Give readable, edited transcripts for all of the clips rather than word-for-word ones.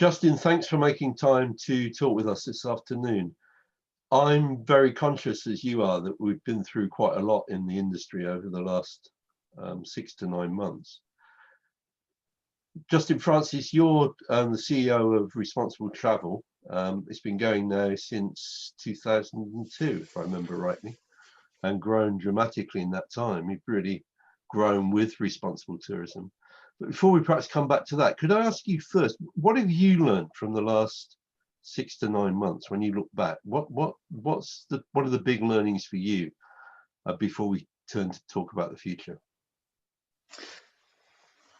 Justin, thanks for making time to talk with us this afternoon. I'm very conscious, as you are, that we've been through quite a lot in the industry over the last 6 to 9 months. Justin Francis, you're the CEO of Responsible Travel. It's been going now since 2002, if I remember rightly, and grown dramatically in that time. You've really grown with responsible tourism. But before we perhaps come back to that, could I ask you first, what have you learned from the last 6 to 9 months when you look back? What are the big learnings for you before we turn to talk about the future?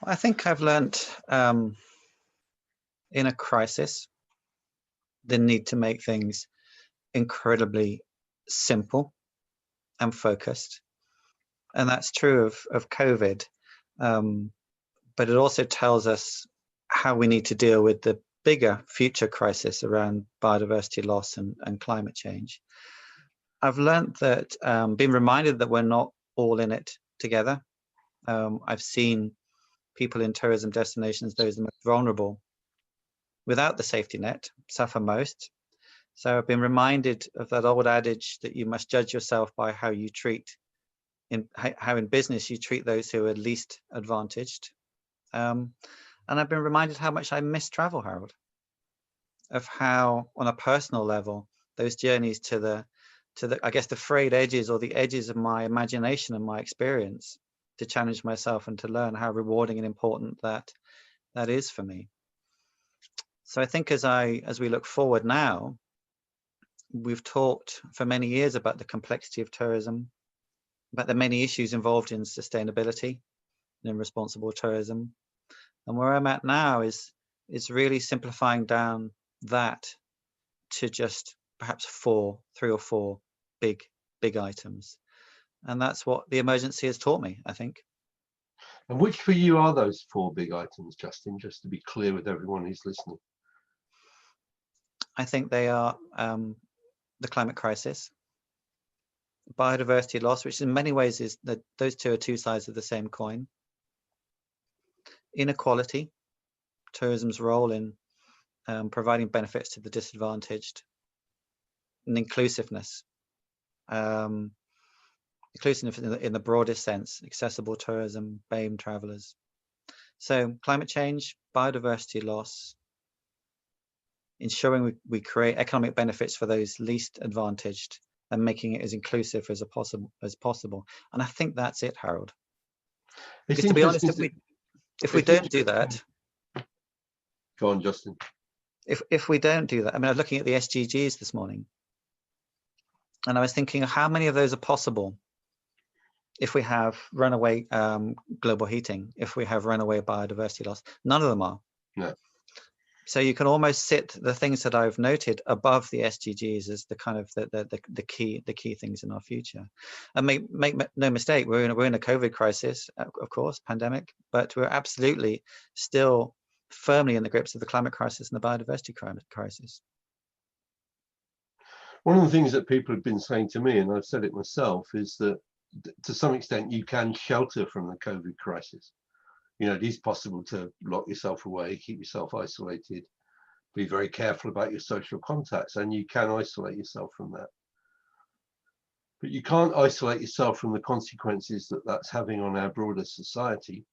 I think I've learned in a crisis the need to make things incredibly simple and focused, and that's true of COVID, but it also tells us how we need to deal with the bigger future crisis around biodiversity loss and climate change. I've learned that, been reminded that we're not all in it together. I've seen people in tourism destinations, those the most vulnerable, without the safety net, suffer most. So I've been reminded of that old adage that you must judge yourself by how you treat, how in business you treat those who are least advantaged. And I've been reminded how much I miss travel, Harold, of how, on a personal level, those journeys to the I guess the frayed edges or the edges of my imagination and my experience, to challenge myself and to learn how rewarding and important that is for me. So I think as we look forward now, we've talked for many years about the complexity of tourism, about the many issues involved in sustainability and in responsible tourism. And where I'm at now is really simplifying down that to just perhaps 3 or 4 big items. And that's what the emergency has taught me, I think. And which for you are those 4 big items, Justin, just to be clear with everyone who's listening? I think they are the climate crisis, biodiversity loss, which in many ways is that those 2 are 2 sides of the same coin. Inequality, tourism's role in providing benefits to the disadvantaged, and inclusiveness. Inclusiveness in the broadest sense, accessible tourism, BAME travelers. So climate change, biodiversity loss, ensuring we create economic benefits for those least advantaged, and making it as inclusive as possible. And I think that's it, Harold. Because to be honest, if we don't do that, go on, Justin. If we don't do that, I mean, I was looking at the SDGs this morning, and I was thinking, how many of those are possible if we have runaway global heating, if we have runaway biodiversity loss? None of them are. No. So you can almost sit the things that I've noted above the SDGs as the kind of the key things in our future. And make no mistake, we're in a COVID crisis, of course, pandemic, but we're absolutely still firmly in the grips of the climate crisis and the biodiversity crisis. One of the things that people have been saying to me, and I've said it myself, is that to some extent you can shelter from the COVID crisis. You know, it is possible to lock yourself away, keep yourself isolated, be very careful about your social contacts, and you can isolate yourself from that. But you can't isolate yourself from the consequences that that's having on our broader society.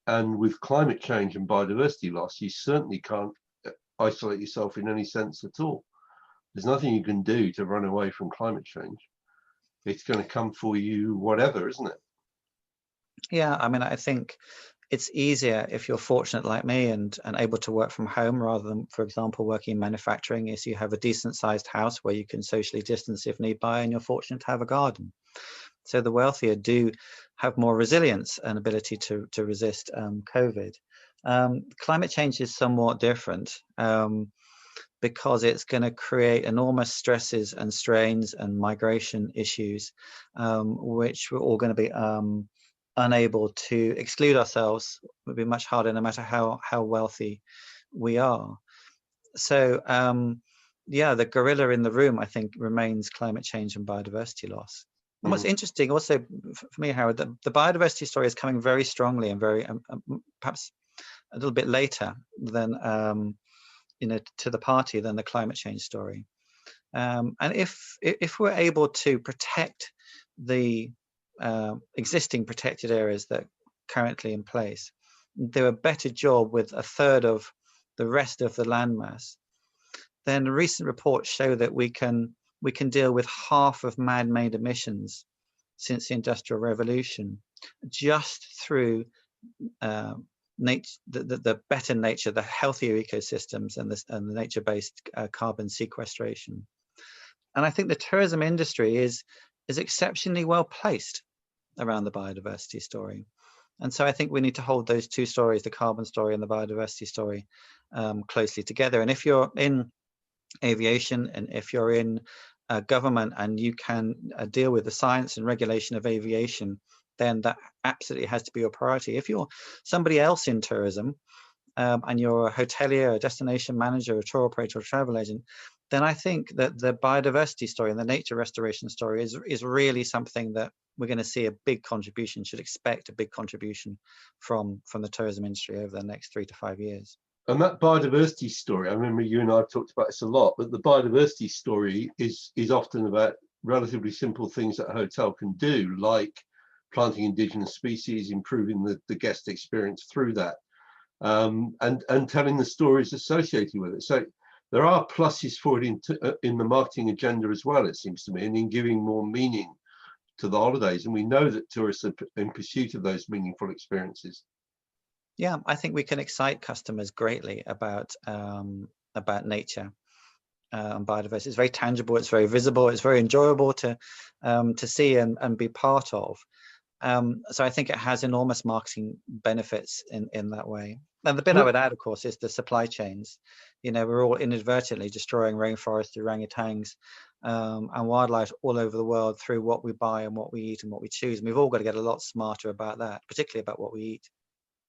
And with climate change and biodiversity loss, you certainly can't isolate yourself in any sense at all. There's nothing you can do to run away from climate change. It's going to come for you, whatever, isn't it? Yeah, I mean, I think it's easier if you're fortunate like me and able to work from home rather than, for example, working in manufacturing, is you have a decent sized house where you can socially distance if need be, and you're fortunate to have a garden. So the wealthier do have more resilience and ability to resist COVID. Climate change is somewhat different because it's going to create enormous stresses and strains and migration issues, which we're all going to be unable to exclude ourselves. Would be much harder no matter how wealthy we are. So yeah, the gorilla in the room, I think, remains climate change and biodiversity loss. And what's interesting also for me, Howard, the biodiversity story is coming very strongly and very perhaps a little bit later than to the party than the climate change story. And if we're able to protect the existing protected areas that are currently in place, do a better job with a third of the rest of the landmass, then recent reports show that we can deal with half of man-made emissions since the Industrial Revolution just through nature, the better nature, the healthier ecosystems, and the nature-based carbon sequestration. And I think the tourism industry is exceptionally well placed around the biodiversity story. And so I think we need to hold those two stories, the carbon story and the biodiversity story, closely together. And if you're in aviation, and if you're in government and you can deal with the science and regulation of aviation, then that absolutely has to be your priority. If you're somebody else in tourism, and you're a hotelier, a destination manager, a tour operator, or travel agent, then I think that the biodiversity story and the nature restoration story is really something that we're going to see a big contribution, should expect a big contribution from the tourism industry over the next 3 to 5 years. And that biodiversity story, I remember you and I have talked about this a lot, but the biodiversity story is often about relatively simple things that a hotel can do, like planting indigenous species, improving the guest experience through that, and telling the stories associated with it. So there are pluses for it in the marketing agenda as well, it seems to me, and in giving more meaning to the holidays. And we know that tourists are in pursuit of those meaningful experiences. Yeah, I think we can excite customers greatly about nature and biodiversity. It's very tangible, it's very visible, it's very enjoyable to see and be part of. So I think it has enormous marketing benefits in that way. And the bit I would add, of course, is the supply chains. We're all inadvertently destroying rainforests, orangutans, and wildlife all over the world through what we buy and what we eat and what we choose. And we've all got to get a lot smarter about that, particularly about what we eat.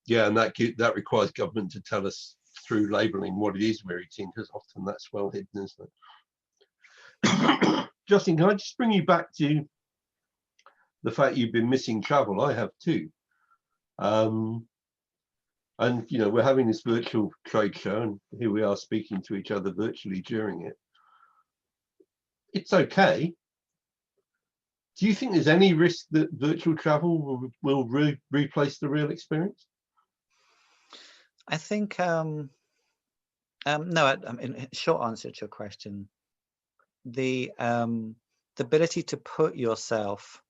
Yeah, and that requires government to tell us through labelling what it is we're eating, because often that's well hidden, isn't it? Justin, can I just bring you back to the fact you've been missing travel? I have too. And we're having this virtual trade show, and here we are speaking to each other virtually during it. It's okay. Do you think there's any risk that virtual travel will replace the real experience? I think no. I mean, short answer to your question, the ability to put yourself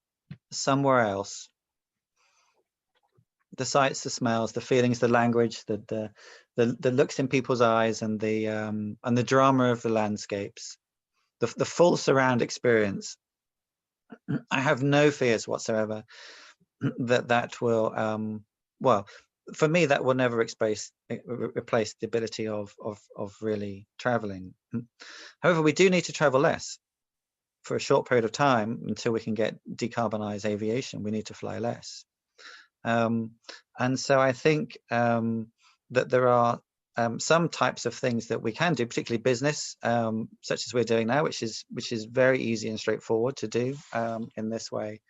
somewhere else, the sights, the smells, the feelings, the language, the looks in people's eyes, and the drama of the landscapes, the full surround experience. I have no fears whatsoever that will well, for me, that will never replace the ability of really traveling. However, we do need to travel less for a short period of time until we can get decarbonized aviation. We need to fly less. And so I think that there are some types of things that we can do, particularly business, such as we're doing now, which is very easy and straightforward to do in this way.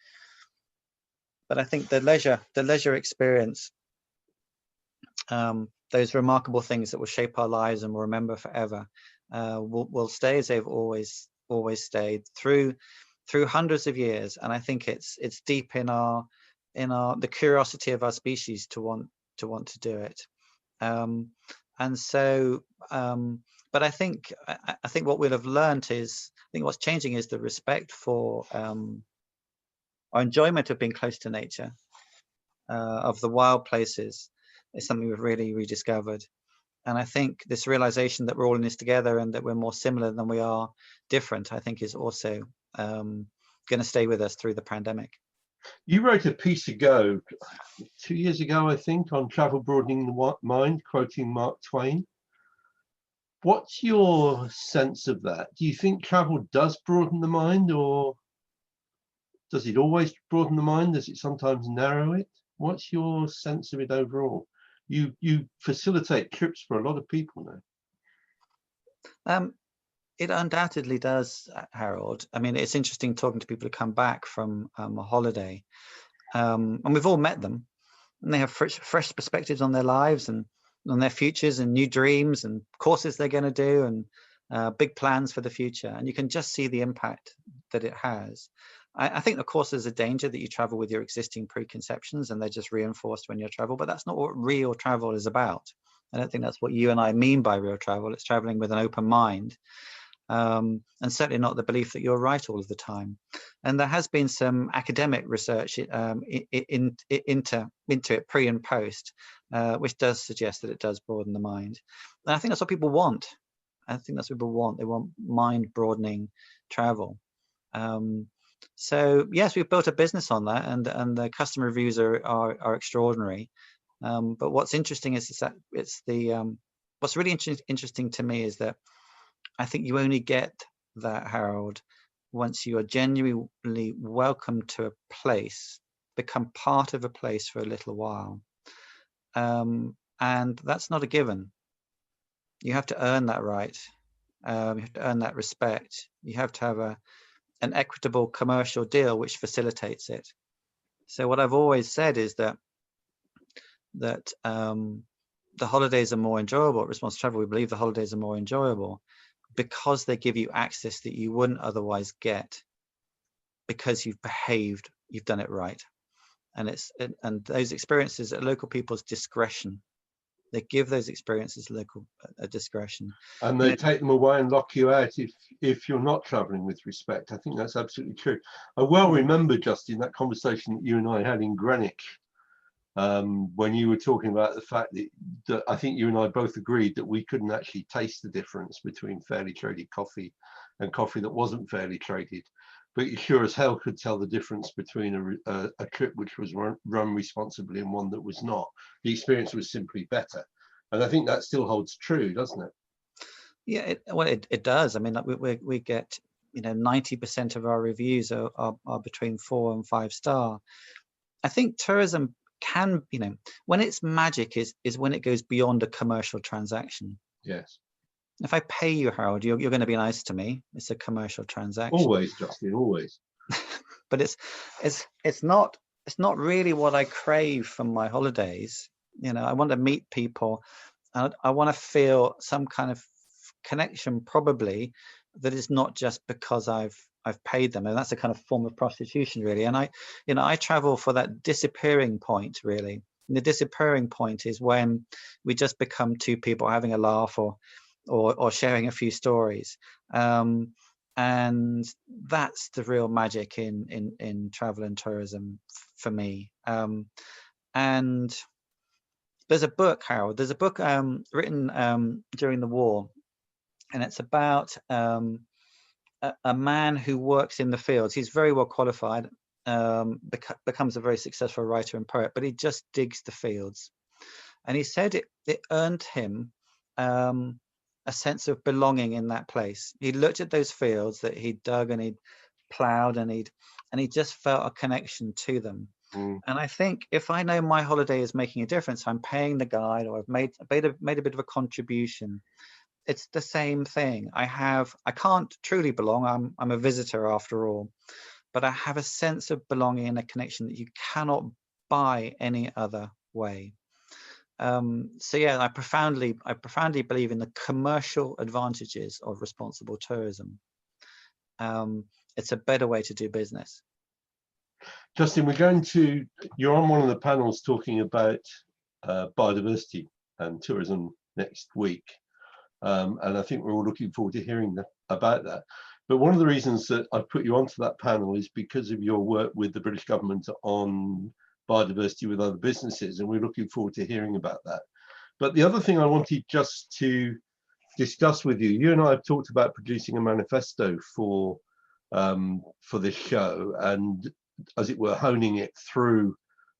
But I think the leisure experience, those remarkable things that will shape our lives and we'll remember forever, will stay as they've always stayed through hundreds of years. And I think it's deep in the curiosity of our species to want to do it. And so, but I think what we'll have learned is, I think what's changing is the respect for our enjoyment of being close to nature, of the wild places, is something we've really rediscovered. And I think this realization that we're all in this together and that we're more similar than we are different, I think is also going to stay with us through the pandemic. You wrote a piece 2 years ago, I think, on travel broadening the mind, quoting Mark Twain. What's your sense of that? Do you think travel does broaden the mind, or does it always broaden the mind? Does it sometimes narrow it? What's your sense of it overall? You facilitate trips for a lot of people now. It undoubtedly does, Harold. I mean, it's interesting talking to people who come back from a holiday, and we've all met them, and they have fresh perspectives on their lives, and on their futures and new dreams and courses they're going to do, and big plans for the future. And you can just see the impact that it has. I think, of course, there's a danger that you travel with your existing preconceptions and they're just reinforced when you travel, but that's not what real travel is about. I don't think that's what you and I mean by real travel. It's traveling with an open mind, and certainly not the belief that you're right all of the time. And there has been some academic research into it pre and post, which does suggest that it does broaden the mind. And I think that's what people want. I think that's what people want. They want mind broadening travel. So yes, we've built a business on that, and the customer reviews are extraordinary. But what's interesting is that it's the what's really interesting to me is that I think you only get that, Harold, once you are genuinely welcome to a place, become part of a place for a little while. And that's not a given. You have to earn that right. You have to earn that respect. You have to have an equitable commercial deal which facilitates it. So what I've always said is that the holidays are more enjoyable. At Response Travel, we believe the holidays are more enjoyable because they give you access that you wouldn't otherwise get, because you've behaved, you've done it right. And those experiences at local people's discretion. They give those experiences local discretion. And they take them away and lock you out if you're not traveling with respect. I think that's absolutely true. I well remember, Justin, that conversation that you and I had in Greenwich, when you were talking about the fact that I think you and I both agreed that we couldn't actually taste the difference between fairly traded coffee and coffee that wasn't fairly traded. But you sure as hell could tell the difference between a trip which was run responsibly and one that was not. The experience was simply better. And I think that still holds true, doesn't it? Yeah, it does. I mean, like we get, 90% of our reviews are between 4 and 5 star. I think tourism can, when its magic is when it goes beyond a commercial transaction. Yes. If I pay you, Harold, you're going to be nice to me. It's a commercial transaction. Always, Justin, always. But it's not really what I crave from my holidays. I want to meet people. I want to feel some kind of connection, probably, that is not just because I've paid them, and that's a kind of form of prostitution, really. And I travel for that disappearing point, really. And the disappearing point is when we just become two people having a laugh or sharing a few stories, and that's the real magic in travel and tourism for me. And there's a book, Harold. There's a book written during the war, and it's about a man who works in the fields. He's very well qualified, becomes a very successful writer and poet, but he just digs the fields. And he said it earned him a sense of belonging in that place. He looked at those fields that he'd dug and he'd plowed, and he just felt a connection to them. And I think if I know my holiday is making a difference, I'm paying the guide, or I've made a bit of a contribution. It's the same thing. I can't truly belong. I'm a visitor after all, but I have a sense of belonging and a connection that you cannot buy any other way. So yeah, I profoundly believe in the commercial advantages of responsible tourism. It's a better way to do business. Justin, you're on one of the panels talking about biodiversity and tourism next week. And I think we're all looking forward to hearing about that. But one of the reasons that I've put you onto that panel is because of your work with the British government on biodiversity with other businesses, and we're looking forward to hearing about that. But the other thing I wanted just to discuss with you and I have talked about producing a manifesto for this show, and as it were, honing it through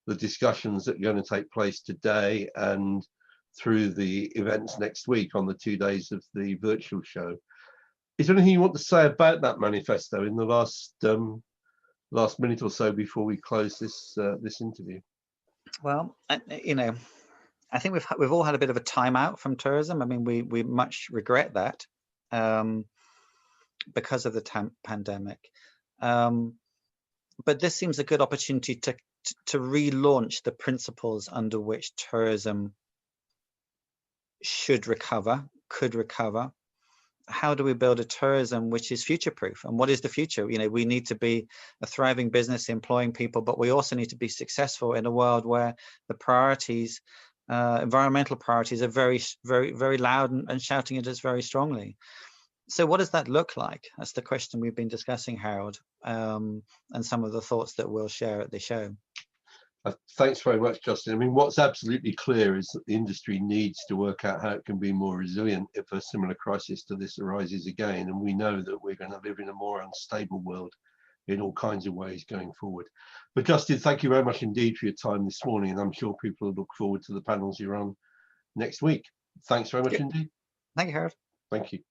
the discussions that are going to take place today and through the events next week on the 2 days of the virtual show. Is there anything you want to say about that manifesto in the last minute or so before we close this interview? Well, I think we've all had a bit of a timeout from tourism. I mean, we much regret that because of the pandemic. But this seems a good opportunity to relaunch the principles under which tourism should recover, could recover. How do we build a tourism which is future proof? And what is the future? You know, we need to be a thriving business employing people, but we also need to be successful in a world where the priorities, environmental priorities, are very, very, very loud and shouting at us very strongly. So what does that look like? That's the question we've been discussing, Harold, and some of the thoughts that we'll share at the show. Thanks very much, Justin. I mean, what's absolutely clear is that the industry needs to work out how it can be more resilient if a similar crisis to this arises again. And we know that we're going to live in a more unstable world in all kinds of ways going forward. But Justin, thank you very much indeed for your time this morning. And I'm sure people will look forward to the panels you're on next week. Thanks very much indeed. Thank you, Harold. Thank you.